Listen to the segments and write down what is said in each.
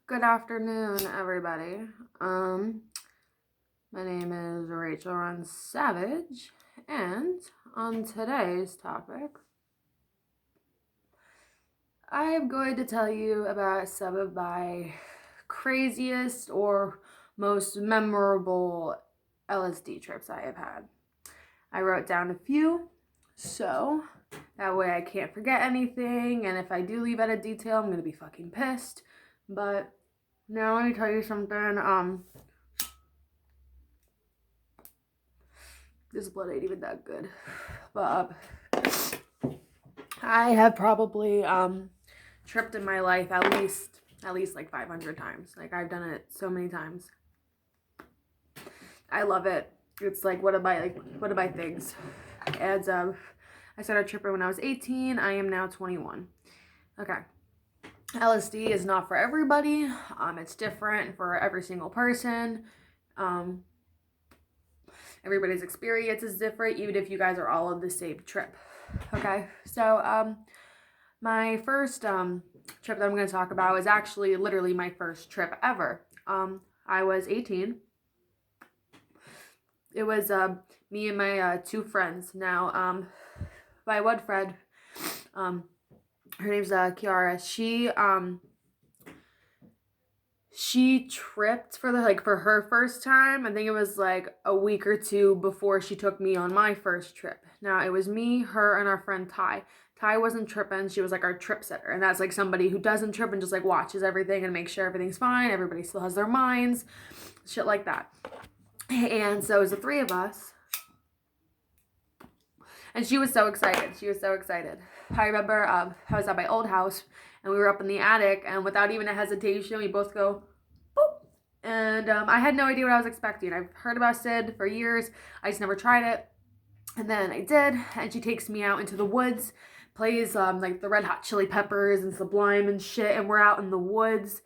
Good afternoon, everybody. My name is Rachel Run Savage, and on today's topic, I am going to tell you about some of my craziest or most memorable LSD trips I have had. I wrote down a few, so that way I can't forget anything, and if I do leave out a detail, I'm gonna be fucking pissed. But now let me tell you something. This blood ain't even that good. But I have probably tripped in my life at least like 500 times. Like I've done it so many times. I love it. It's like one of my things. And I started tripping when I was 18. I am now 21. Okay. LSD is not for everybody. It's different for every single person. Everybody's experience is different, even if you guys are all on the same trip. Okay, so my first trip that I'm going to talk about is actually literally my first trip ever. I was 18. It was me and my two friends. Now, my one friend, her name's Kiara. She tripped for her first time. I think it was like a week or two before she took me on my first trip. Now it was me, her, and our friend Ty. Ty wasn't tripping. She was like our trip setter, and that's like somebody who doesn't trip and just like watches everything and makes sure everything's fine. Everybody still has their minds, shit like that. And so it was the three of us, and she was so excited. I remember I was at my old house, and we were up in the attic, and without even a hesitation, we both go, boop. And I had no idea what I was expecting. I've heard about Sid for years. I just never tried it. And then I did, and she takes me out into the woods, plays like the Red Hot Chili Peppers and Sublime and shit, and we're out in the woods.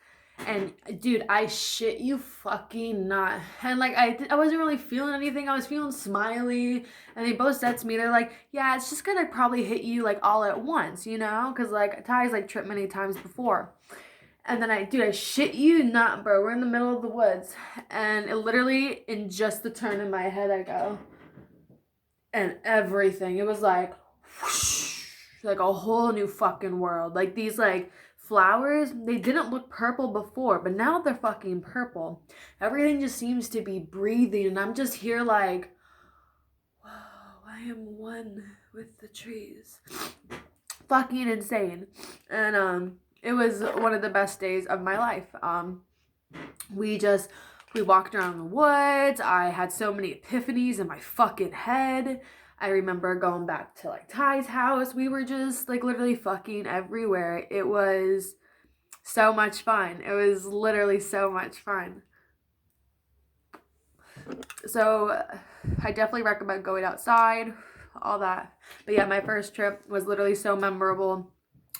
And dude, I shit you fucking not. And like I wasn't really feeling anything. I was feeling smiley. And they both said to me, they're like, yeah, it's just gonna probably hit you like all at once, you know? Cause like Ty's like tripped many times before. And then I shit you not, bro. We're in the middle of the woods. And it literally, in just the turn in my head, I go, and everything. It was like, whoosh, like a whole new fucking world. Like these like flowers, they didn't look purple before, but now they're fucking purple. Everything just seems to be breathing, and I'm just here like, whoa, I am one with the trees. Fucking insane. And it was one of the best days of my life. We walked around the woods. I had so many epiphanies in my fucking head. I remember going back to like Ty's house. We were just like literally fucking everywhere. It was so much fun. It was literally so much fun. So I definitely recommend going outside, all that. But yeah, my first trip was literally so memorable.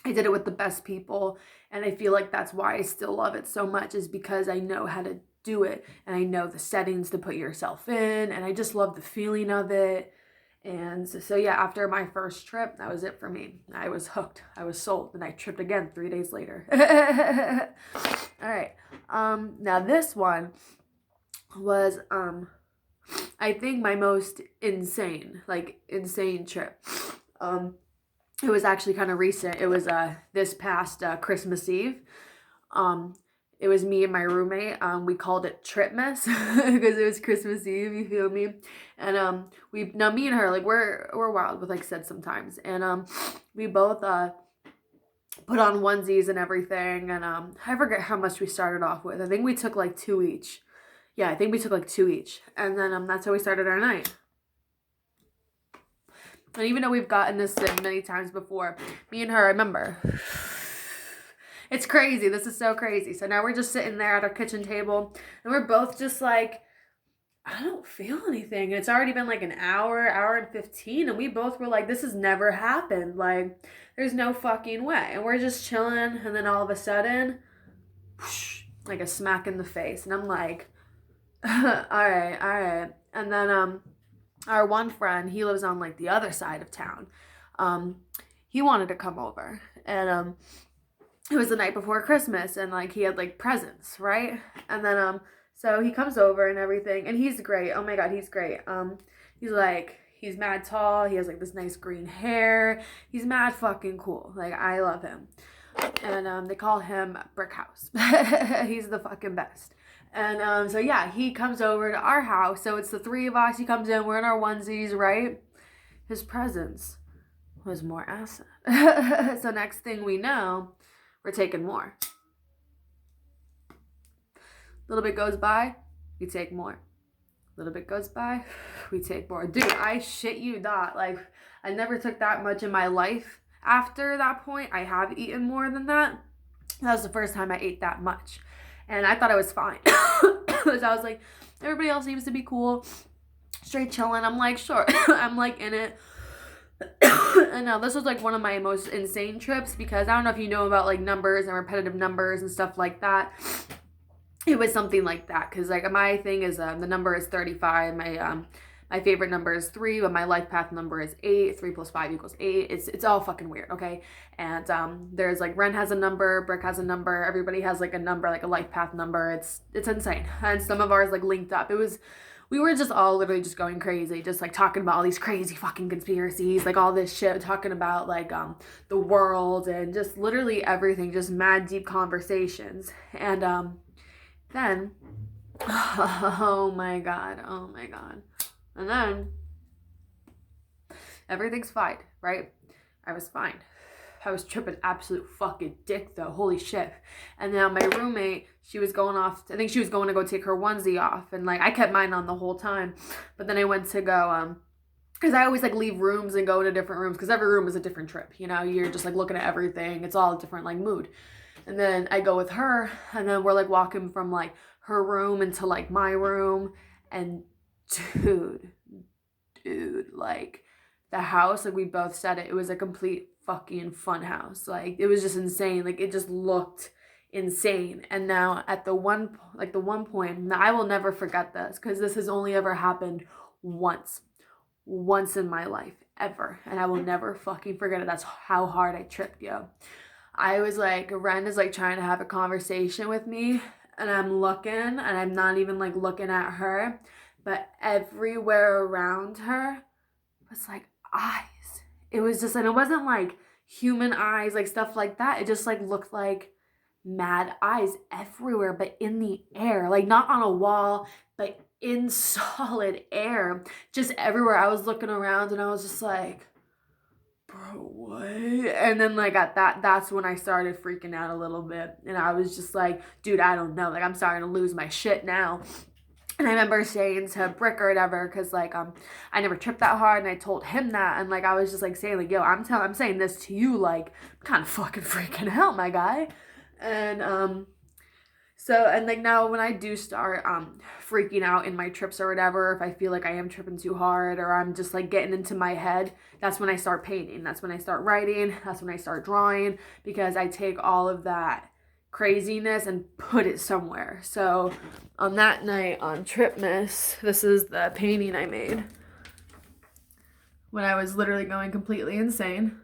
I did it with the best people, and I feel like that's why I still love it so much, is because I know how to do it, and I know the settings to put yourself in, and I just love the feeling of it. And so yeah, after my first trip, that was it for me. I was hooked. I was sold, and I tripped again 3 days later. All right. Now this one was I think my most insane trip. It was actually kind of recent. It was this past Christmas Eve. It was me and my roommate. We called it Tripmas because it was Christmas Eve. You feel me? And me and her, like we're wild with like said sometimes, and we both put on onesies and everything. And I forget how much we started off with. I think we took like two each. Yeah, I think we took like two each, and then that's how we started our night. And even though we've gotten this in many times before, me and her, I remember. It's crazy. This is so crazy. So now we're just sitting there at our kitchen table, and we're both just like, I don't feel anything. And it's already been like an hour and 15, and we both were like, this has never happened. Like, there's no fucking way. And we're just chilling, and then all of a sudden, whoosh, like a smack in the face. And I'm like, all right. And then our one friend, he lives on like the other side of town. He wanted to come over, and it was the night before Christmas, and like he had like presents, right? And then so he comes over and everything, and he's great. Oh my god, he's great. He's like, he's mad tall, he has like this nice green hair, he's mad fucking cool. Like, I love him. And they call him Brick House. He's the fucking best. And so yeah, he comes over to our house. So it's the three of us. He comes in, we're in our onesies, right? His presence was more acid. So next thing we know, we're taking more. A little bit goes by, we take more. A little bit goes by, we take more. Dude, I shit you not. Like, I never took that much in my life. After that point, I have eaten more than that. That was the first time I ate that much. And I thought I was fine. Because I was like, everybody else seems to be cool. Straight chilling. I'm like, sure. I'm like in it. And now this was like one of my most insane trips, because I don't know if you know about like numbers and repetitive numbers and stuff like that. It was something like that, because like my thing is the number is 35. My favorite number is 3, but my life path number is 8. 3 plus 5 equals 8. It's all fucking weird, okay? And there's like Ren has a number, Brick has a number, everybody has like a number, like a life path number. It's insane. And some of ours like linked up. We were just all literally just going crazy, just like talking about all these crazy fucking conspiracies, like all this shit, talking about like the world and just literally everything, just mad deep conversations. And then oh my god. And then everything's fine, right? I was fine. I was tripping absolute fucking dick though. Holy shit. And now my roommate, she was going off. I think she was going to go take her onesie off. And like, I kept mine on the whole time. But then I went to go, because I always like leave rooms and go to different rooms, because every room is a different trip. You know, you're just like looking at everything. It's all a different like mood. And then I go with her, and then we're like walking from like her room into like my room. And dude, like the house, like we both said it was a complete fucking fun house. Like, it was just insane. Like, it just looked insane. And now at the one point, now I will never forget this, because this has only ever happened once in my life, ever. And I will never fucking forget it. That's how hard I tripped, yo. I was like, Ren is like trying to have a conversation with me, and I'm looking, and I'm not even like looking at her, but everywhere around her was like eyes. It was just, and it wasn't like human eyes, like stuff like that. It just like looked like mad eyes everywhere, but in the air, like not on a wall, but in solid air, just everywhere. I was looking around, and I was just like, bro, what? And then like at that's when I started freaking out a little bit, and I was just like, dude, I don't know, like I'm starting to lose my shit now. And I remember saying to Brick or whatever, because like I never tripped that hard, and I told him that, and like I was just like saying like, yo, I'm saying this to you, like I'm kind of fucking freaking out, my guy. And so, and like now when I do start freaking out in my trips or whatever, if I feel like I am tripping too hard, or I'm just like getting into my head, that's when I start painting. That's when I start writing. That's when I start drawing, because I take all of that craziness and put it somewhere. So on that night on Tripmas, this is the painting I made when I was literally going completely insane.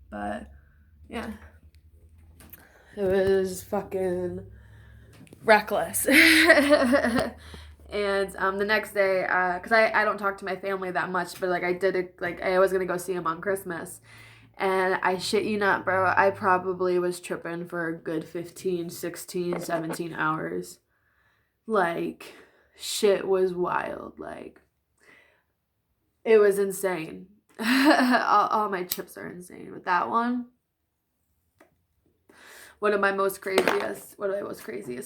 But yeah, it was fucking reckless. And the next day, because I don't talk to my family that much, but like I did it, like I was gonna go see them on Christmas. And I shit you not, bro, I probably was tripping for a good 15, 16, 17 hours. Like, shit was wild. Like, it was insane. all my trips are insane. With that one, one of my most craziest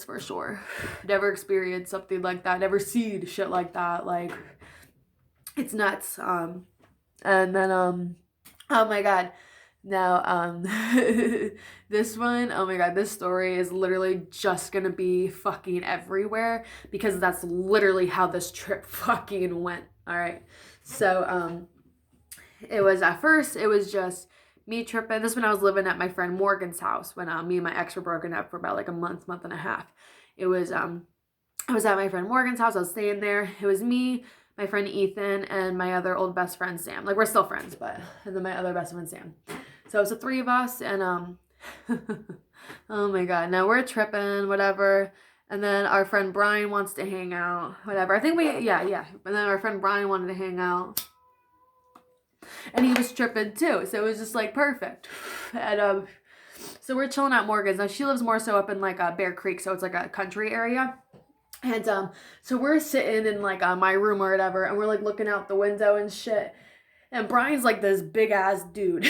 for sure. Never experienced something like that. Never seen shit like that. Like, it's nuts. And then, oh my god. Now, this one, oh my god, this story is literally just gonna be fucking everywhere, because that's literally how this trip fucking went. Alright. So, it was at first, it was just me tripping. This when I was living at my friend Morgan's house, when me and my ex were broken up for about like a month and a half. It was, I was at my friend Morgan's house. I was staying there. It was me, my friend Ethan, and my other old best friend Sam. Like, we're still friends, but, and then my other best friend Sam. So it's the three of us, and Oh my god. Now we're tripping, whatever. And then our friend Brian wants to hang out, whatever. I think yeah. And then our friend Brian wanted to hang out. And he was tripping too. So it was just like perfect. And so we're chilling at Morgan's. Now she lives more so up in like Bear Creek, so it's like a country area. And so we're sitting in like my room or whatever, and we're like looking out the window and shit. And Brian's like this big ass dude.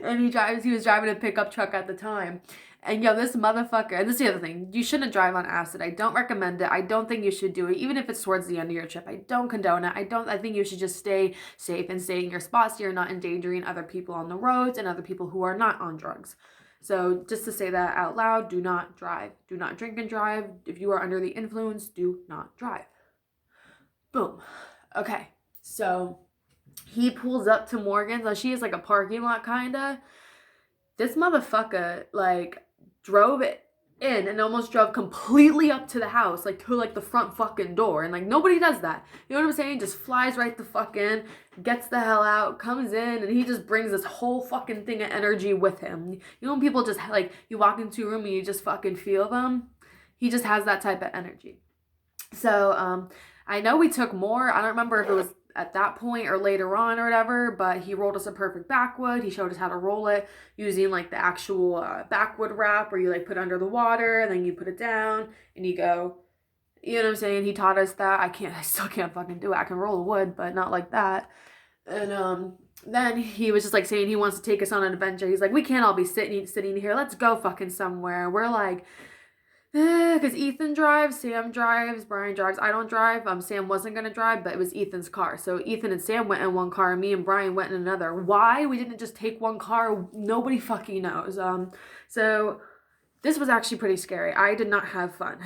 And he was driving a pickup truck at the time. And yo, this motherfucker, and this is the other thing, you shouldn't drive on acid. I don't recommend it. I don't think you should do it, even if it's towards the end of your trip. I don't condone it. I think you should just stay safe and stay in your spots so you're not endangering other people on the roads and other people who are not on drugs. So just to say that out loud, do not drive. Do not drink and drive. If you are under the influence, do not drive. Boom. Okay, so he pulls up to Morgan's. Now she is like a parking lot kinda. This motherfucker like drove it in and almost drove completely up to the house, like to like the front fucking door. And like nobody does that. You know what I'm saying? Just flies right the fuck in, gets the hell out, comes in, and he just brings this whole fucking thing of energy with him. You know when people just like, you walk into a room and you just fucking feel them? He just has that type of energy. So I know we took more. I don't remember if it was at that point or later on or whatever, but he rolled us a perfect backwood. He showed us how to roll it using like the actual backwood wrap where you like put under the water and then you put it down and you go, you know what I'm saying? He taught us that. I still can't fucking do it. I can roll wood, but not like that. And then he was just like saying he wants to take us on an adventure. He's like, we can't all be sitting here. Let's go fucking somewhere. We're like, because Ethan drives, Sam drives, Brian drives. I don't drive. Sam wasn't gonna drive, but it was Ethan's car. So Ethan and Sam went in one car, and me and Brian went in another. Why we didn't just take one car? Nobody fucking knows. So this was actually pretty scary. I did not have fun.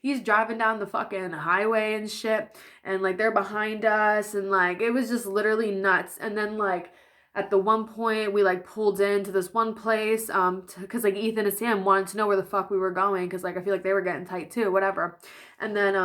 He's driving down the fucking highway and shit, and like they're behind us, and like it was just literally nuts. And then like at the one point we like pulled into this one place because like Ethan and Sam wanted to know where the fuck we were going because like I feel like they were getting tight too, whatever. And then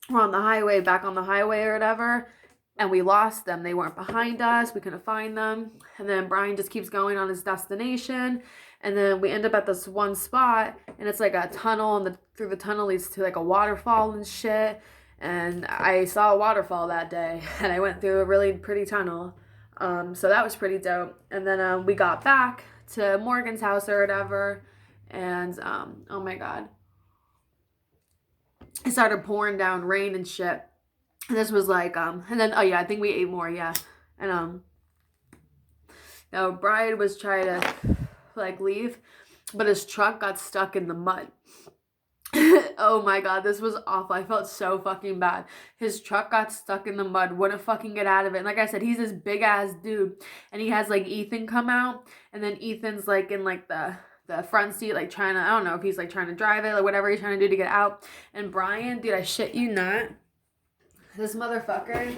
we're on the highway, back on the highway or whatever, and we lost them. They weren't behind us. We couldn't find them. And then Brian just keeps going on his destination. And then we end up at this one spot, and it's like a tunnel, and through the tunnel leads to like a waterfall and shit. And I saw a waterfall that day, and I went through a really pretty tunnel. So that was pretty dope. And then we got back to Morgan's house or whatever, and oh my god, it started pouring down rain and shit. And this was like and then oh yeah, I think we ate more, yeah. And now Brian was trying to like leave, but his truck got stuck in the mud. Oh my god, this was awful. I felt so fucking bad. His truck got stuck in the mud, wouldn't fucking get out of it. And like I said, he's this big ass dude, and he has like Ethan come out, and then Ethan's like in like the front seat, like trying to, I don't know if he's like trying to drive it, like whatever he's trying to do to get out. And Brian, dude, I shit you not, this motherfucker,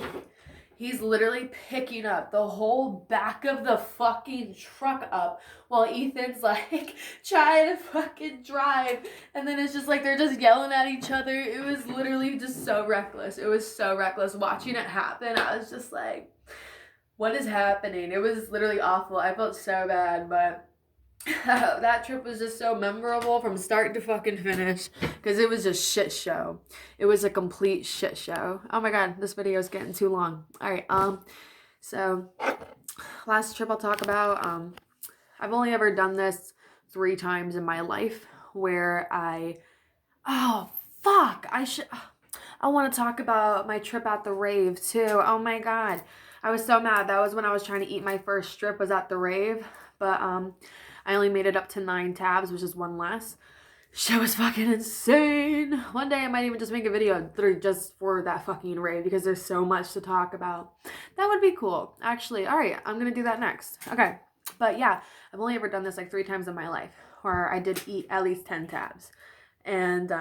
he's literally picking up the whole back of the fucking truck up while Ethan's like trying to fucking drive. And then it's just like they're just yelling at each other. It was literally just so reckless. It was so reckless watching it happen. I was just like, what is happening? It was literally awful. I felt so bad, but that trip was just so memorable from start to fucking finish because it was just shit show. It was a complete shit show. Oh my god, this video is getting too long. All right, so last trip I'll talk about. I've only ever done this 3 times in my life where I want to talk about my trip at the rave too. Oh my god, I was so mad. That was when I was trying to eat my first strip, was at the rave, but I only made it up to 9 tabs, which is 1 less. Shit was fucking insane. One day I might even just make a video just for that fucking rave because there's so much to talk about. That would be cool. Actually, all right, I'm going to do that next. Okay. But yeah, I've only ever done this like 3 times in my life where I did eat at least 10 tabs. And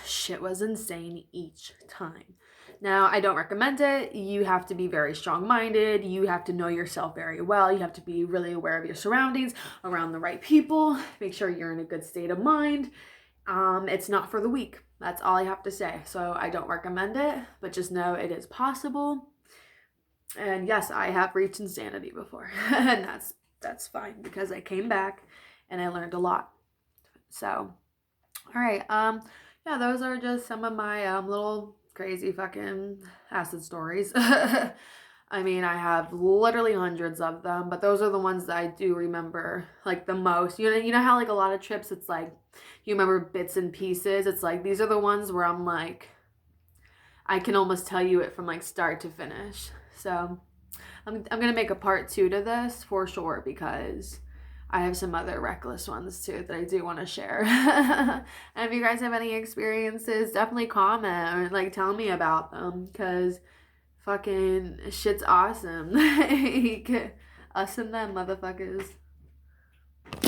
shit was insane each time. Now, I don't recommend it. You have to be very strong-minded. You have to know yourself very well. You have to be really aware of your surroundings, around the right people. Make sure you're in a good state of mind. It's not for the weak. That's all I have to say. So I don't recommend it, but just know it is possible. And yes, I have reached insanity before. And that's fine because I came back and I learned a lot. So, all right, yeah, those are just some of my little crazy fucking acid stories. I mean, I have literally hundreds of them, but those are the ones that I do remember like the most. You know how like a lot of trips, it's like you remember bits and pieces. It's like these are the ones where I'm like, I can almost tell you it from like start to finish. So I'm gonna make a part 2 to this for sure because I have some other reckless ones too that I do want to share. And if you guys have any experiences, definitely comment or like tell me about them because fucking shit's awesome. Like, us and them motherfuckers.